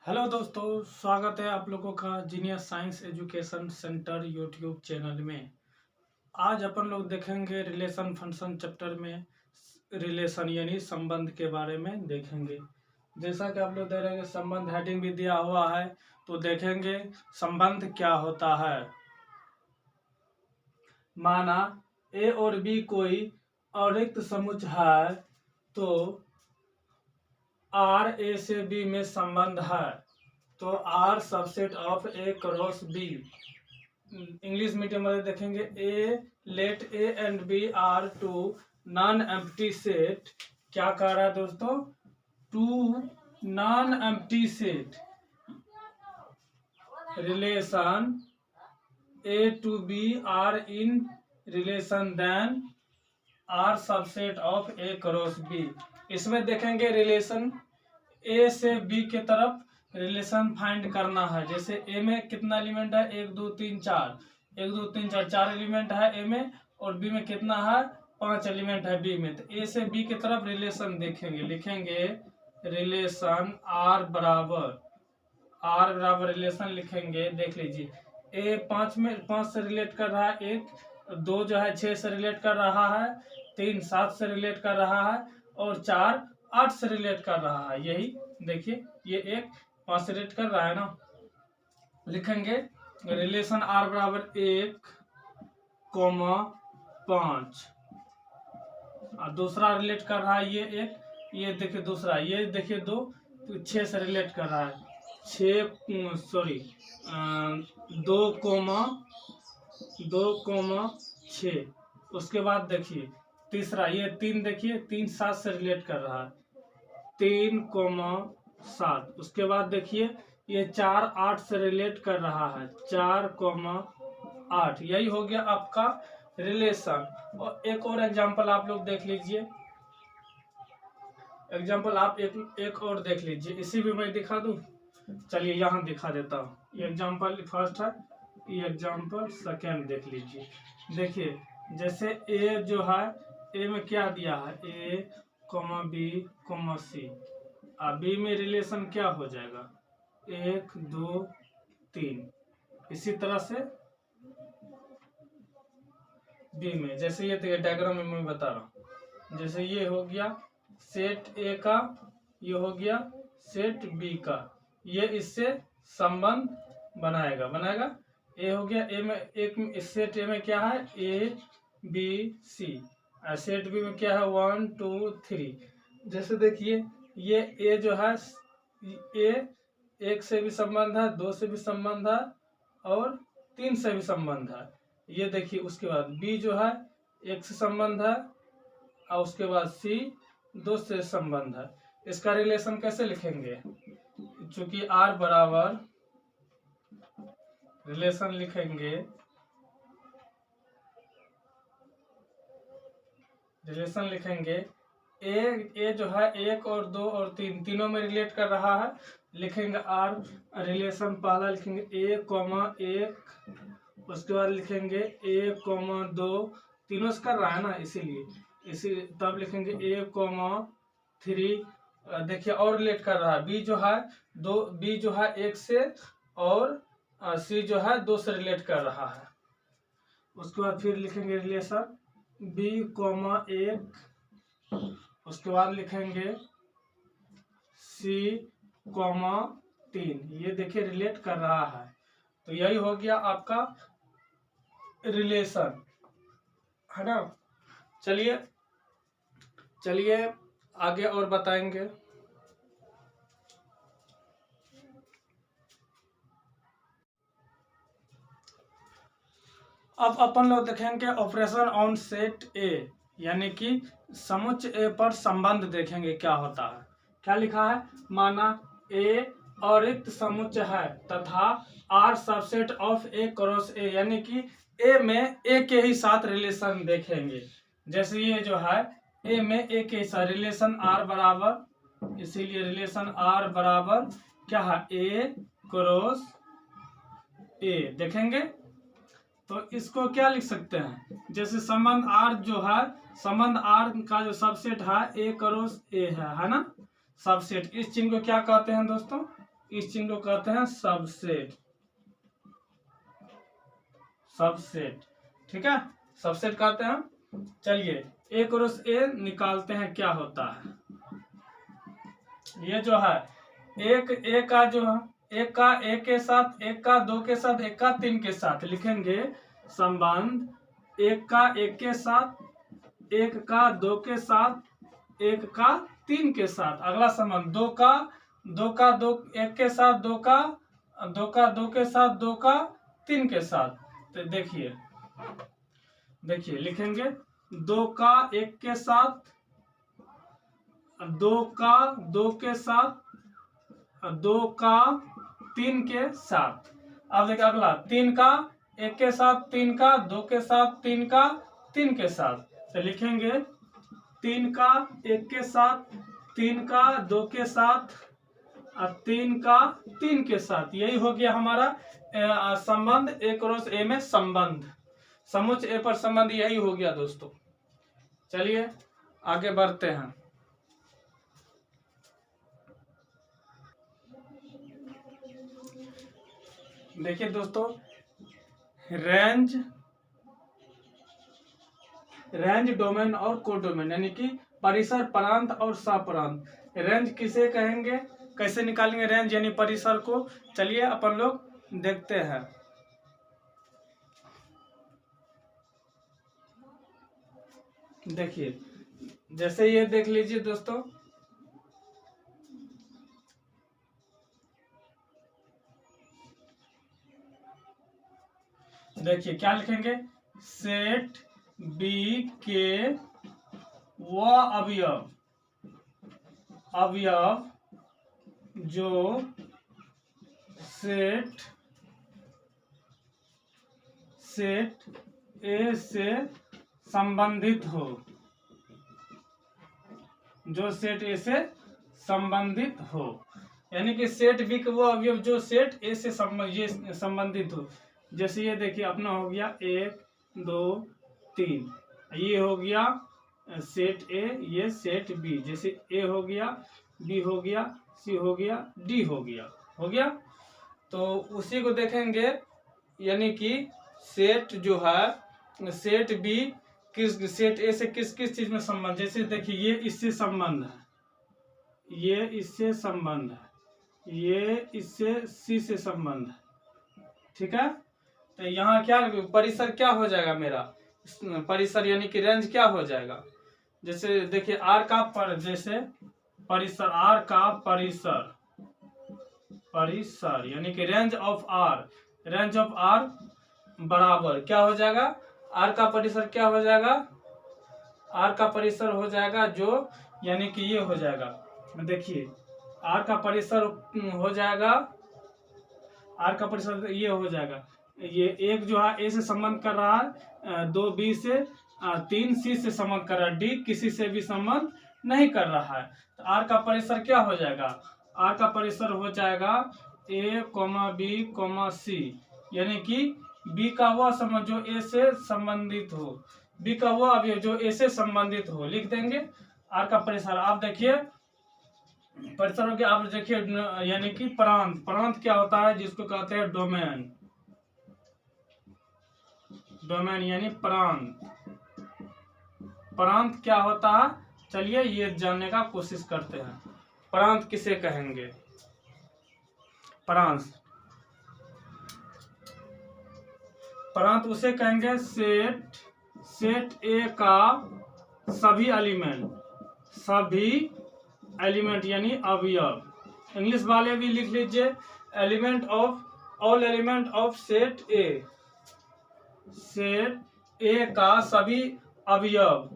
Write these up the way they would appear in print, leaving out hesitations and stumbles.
Hello दोस्तों, स्वागत है आप लोगों का genius science education centre YouTube channel में। आज अपन लोग देखेंगे रिलेशन फंक्शन चैप्टर में रिलेशन यानी संबंध के बारे में देखेंगे। जैसा कि आप लोग देख रहे हैं संबंध हेडिंग भी दिया हुआ है, तो देखेंगे संबंध क्या होता है। माना ए और बी कोई अरिक्त समुच्चय है तो आर ए से बी में संबंध है, तो R subset of A cross B. English medium वाले देखेंगे a let A and B are two non empty set. क्या कह रहा है दोस्तों? Two non empty set relation A to B are in relation then R subset of A cross B. इसमें देखेंगे relation ए से बी के तरफ रिलेशन फाइंड करना है। जैसे ए में कितना एलिमेंट है? 1 2 3 4, 1 2 3 4, 4 एलिमेंट है ए में, और बी में कितना है? 5 एलिमेंट है बी में। तो ए से बी की तरफ रिलेशन देखेंगे, लिखेंगे रिलेशन आर बराबर रिलेशन लिखेंगे। देख लीजिए ए 5 से रिलेट कर रहा है, 1 2 जो है 6 से रिलेट कर रहा है, 3 7 से रिलेट कर रहा है, और 4 8 से रिलेट कर रहा है। यही देखिए ये एक 5 से रिलेट कर रहा है ना। लिखेंगे रिलेशन आर बराबर 1, 5। और दूसरा रिलेट कर रहा है ये 1, ये देखिए दूसरा, ये देखिए 2, तो 6 से रिलेट कर रहा है। 2,6। उसके बाद देखिए तीसरा ये 3, देखिए 3 7 से रिलेट कर रहा है, 3,7। उसके बाद देखिए ये 4 8 से रिलेट कर रहा है, 4,8। यही हो गया आपका रिलेशन। और एक और एग्जांपल आप लोग देख लीजिए, एग्जांपल आप एक और देख लीजिए। इसी भी मैं दिखा दूं, चलिए यहाँ दिखा देता हूँ। ये एग्जांपल फर्स्ट है, ये एग्जांपल सेकेंड देख लीजिए। देखिए जैसे ए जो है, ए में क्या दिया है? A B C. अब बी में रिलेशन क्या हो जाएगा? 1 2 3। इसी तरह से बी में, जैसे ये डायग्राम में मैं बता रहा हूँ, जैसे ये हो गया सेट ए का, ये हो गया सेट बी का, ये इससे संबंध बनाएगा। ए हो गया, ए में एक सेट ए में क्या है? A B C. Set B में क्या है? 1 2 3। जैसे देखिए ये ए जो है, ए 1 से भी संबंध है, 2 से भी संबंध है, और 3 से भी संबंध है। ये देखिए उसके बाद बी जो है 1 से संबंध है, और उसके बाद सी 2 से संबंध है। इसका रिलेशन कैसे लिखेंगे? चूंकि आर बराबर रिलेशन लिखेंगे, ए जो है 1 और 2 और 3 तीनों में रिलेट कर रहा है। लिखेंगे आर रिलेशन पहला लिखेंगे ए 1, उसके बाद लिखेंगे ए 2, तीनों से कर रहा है ना, इसीलिए तब लिखेंगे ए 3। देखिए और रिलेट कर रहा है, बी जो है 2, बी जो है 1 से, और सी जो है 2 से रिलेट कर रहा है। उसके बाद फिर लिखेंगे रिलेशन बी 1, उसके बाद लिखेंगे सी 3। ये देखिए रिलेट कर रहा है। तो यही हो गया आपका रिलेशन, है ना। चलिए आगे और बताएंगे। अब अपन लोग देखेंगे ऑपरेशन ऑन सेट ए, यानी कि समुच्चय ए पर संबंध देखेंगे क्या होता है। क्या लिखा है? माना ए अरिक्त समुच्चय है तथा R subset of A cross A, यानी कि ए में ए के ही साथ रिलेशन देखेंगे। जैसे ये जो है ए में ए के साथ रिलेशन आर बराबर, इसीलिए रिलेशन आर बराबर क्या है? ए क्रॉस ए देखेंगे। तो इसको क्या लिख सकते हैं? जैसे संबंध आर जो है, संबंध आर का जो सबसेट है ए क्रॉस ए है ना, सबसेट। इस चिन्ह को क्या कहते हैं दोस्तों? इस चीज को कहते हैं सबसेट। सबसेट, ठीक है, सबसेट कहते हैं। चलिए ए क्रॉस ए निकालते हैं क्या होता है। ये जो है एक ए का जो है एक का एक के साथ, एक का दो के साथ, एक का तीन के साथ लिखेंगे संबंध। एक का एक के साथ, एक का दो के साथ, एक का तीन के साथ। अगला संबंध दो का दो एक के साथ, दो का दो के साथ, दो का तीन के साथ। तो देखिए लिखेंगे दो का एक के साथ, दो का दो के साथ, दो का तीन के साथ। अब देखिए अगला तीन का एक के साथ, तीन का दो के साथ, तीन का तीन के साथ। तो लिखेंगे तीन का एक के साथ, तीन का दो के साथ और तीन का तीन के साथ। यही हो गया हमारा संबंध ए क्रॉस ए में संबंध, समुच्चय ए पर संबंध यही हो गया दोस्तों। चलिए आगे बढ़ते हैं। देखिए दोस्तों रेंज डोमेन और कोडोमेन यानी कि परिसर, प्रांत और सप्रांत। रेंज किसे कहेंगे, कैसे निकालेंगे रेंज यानी परिसर को, चलिए अपन लोग देखते हैं। देखिए जैसे ये देख लीजिए दोस्तों, देखिए क्या लिखेंगे, सेट बी के वो अवयव जो सेट ए से संबंधित हो, जो सेट ए से संबंधित हो। यानी कि सेट बी के वो अवयव जो सेट ए से संबंधित हो। जैसे ये देखिए अपना हो गया 1 2 3, ये हो गया सेट ए, ये सेट बी। जैसे ए हो गया, बी हो गया, सी हो गया, डी हो गया। तो उसी को देखेंगे, यानी कि सेट जो है सेट बी किस सेट ए से किस किस चीज में संबंध। जैसे देखिए ये इससे संबंध है, ये इससे संबंध है, ये इससे सी से संबंध है, ठीक है। तो यहाँ क्या परिसर क्या हो जाएगा मेरा, परिसर यानी कि रेंज क्या हो जाएगा। जैसे देखिए आर का जैसे परिसर, आर का परिसर यानी कि रेंज ऑफ आर बराबर क्या हो जाएगा, आर का परिसर क्या हो जाएगा, आर का परिसर हो जाएगा जो, यानी कि ये हो जाएगा। देखिए आर का परिसर हो जाएगा, आर का परिसर ये हो जाएगा, ये एक जो है ए से संबंध कर रहा है, 2 बी से, 3 सी से संबंध कर रहा है, डी किसी से भी संबंध नहीं कर रहा है। तो आर का परिसर क्या हो जाएगा, आर का परिसर हो जाएगा ए बी सी, यानी कि बी का वह संबंध जो ए से संबंधित हो, बी का वह अवयव जो ए से संबंधित हो, लिख देंगे आर का परिसर। आप देखिए परिसर हो गया। आप देखिए यानी कि प्रांत क्या होता है, जिसको कहते हैं डोमेन यानी प्रांत क्या होता है, चलिए ये जानने का कोशिश करते हैं। प्रांत किसे कहेंगे, प्रांत उसे कहेंगे सेट ए का सभी एलिमेंट यानी अवयव। इंग्लिश वाले भी लिख लीजिए, ऑल एलिमेंट ऑफ सेट ए का सभी अवयव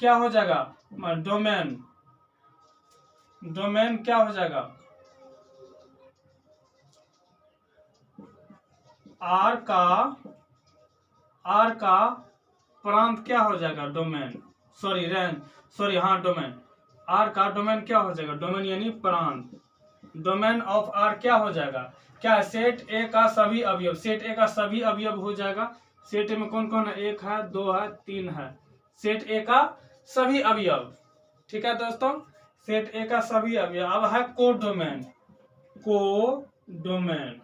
क्या हो जाएगा, डोमेन क्या हो जाएगा, आर का प्रांत क्या हो जाएगा, डोमेन आर का डोमेन क्या हो जाएगा, डोमेन यानी प्रांत। डोमेन ऑफ आर क्या हो जाएगा, क्या सेट ए का सभी अवयव, सेट ए का सभी अवयव हो जाएगा। सेट ए में कौन कौन है, 1 है, 2 है, 3 है, सेट ए का सभी अवयव, ठीक है दोस्तों। सेट ए का सभी अवयव। अब है कोडोमेन, कोडोमेन,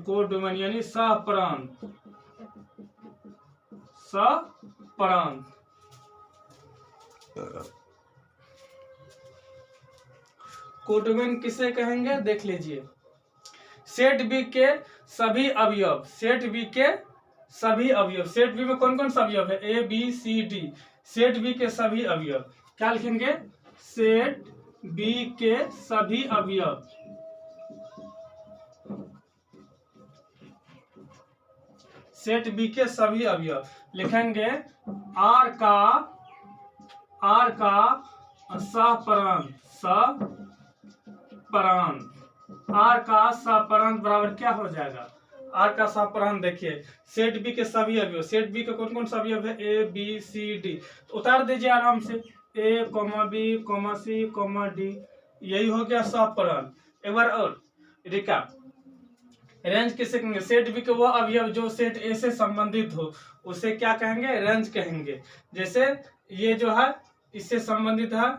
कोडोमेन यानी सहप्रांत, सहप्रांत। कोडोमेन किसे कहेंगे देख लीजिए। सेट बी के सभी अवयव, सेट बी के सभी अवयव, सेट बी में कौन कौन सा अवयव है, A B C D, set B के सभी अवयव। क्या लिखेंगे, सेट बी के सभी अवयव, सेट बी के सभी अवयव लिखेंगे। आर का सहप्रांत, सहप्रांत, आर का सहप्रांत बराबर क्या हो जाएगा, आर का सहप्रांत देखिए, सेट बी के सभी अवयव, सेट बी के कौन कौन सा अवयव है, ए बी सी डी, तो उतार दीजिए आराम से, ए comma B comma C comma D, यही हो गया सहप्रांत। एक बार और रिकैप, रेंज किसे कहेंगे, सेट बी के वो अवयव जो सेट ए से संबंधित हो उसे क्या कहेंगे, रेंज कहेंगे। जैसे ये जो है इससे संबंधित है,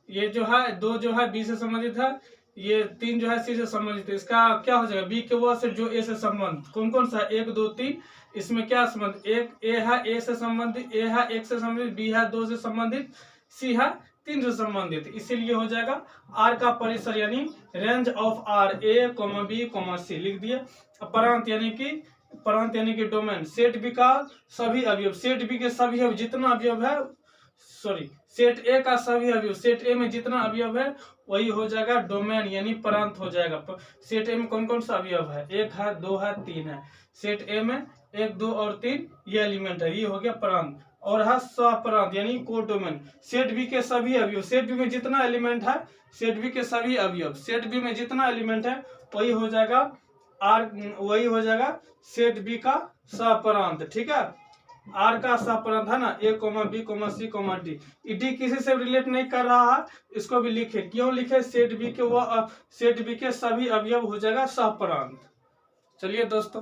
ये जो है दो जो है बी से संबंधित है, ये तीन जो है सी से संबंधित है, इसका क्या हो जाएगा, बी के वो से जो ए से संबंध कौन कौन सा, एक दो तीन, इसमें क्या संबंध, एक ए है ए से संबंधित, ए है एक से संबंधित, बी है दो से संबंधित, सी है तीन से संबंधित, इसीलिए हो जाएगा आर का परिसर यानी range of R, A comma B comma C लिख दिए। प्रांत यानी कि डोमेन, सेट बी का सभी अवयव, सेट बी के सभी अवयव जितना अवयव है, सॉरी सेट ए का सभी अवयव, सेट ए में जितना अवयव है वही हो जाएगा डोमेन यानी प्रांत हो जाएगा। सेट ए में कौन कौन सा अवयव है, एक है दो है तीन है, सेट ए में एक दो और तीन ये एलिमेंट है, ये हो गया प्रांत। और है सहप्रांत यानी कोडोमेन, सेट बी के सभी अवयव, सेट बी में जितना एलिमेंट है, सेट बी के सभी अवयव, सेट बी में जितना एलिमेंट है वही हो जाएगा आर, वही हो जाएगा सेट बी का सहप्रांत। ठीक है, आर का सहप्रांत है ना, A comma B comma C comma D, D किसी से रिलेट नहीं कर रहा है, इसको भी लिखे, क्यों लिखे, सेट बी के वो सेट बी के सभी अवयव हो जाएगा सहप्रांत। चलिए दोस्तों।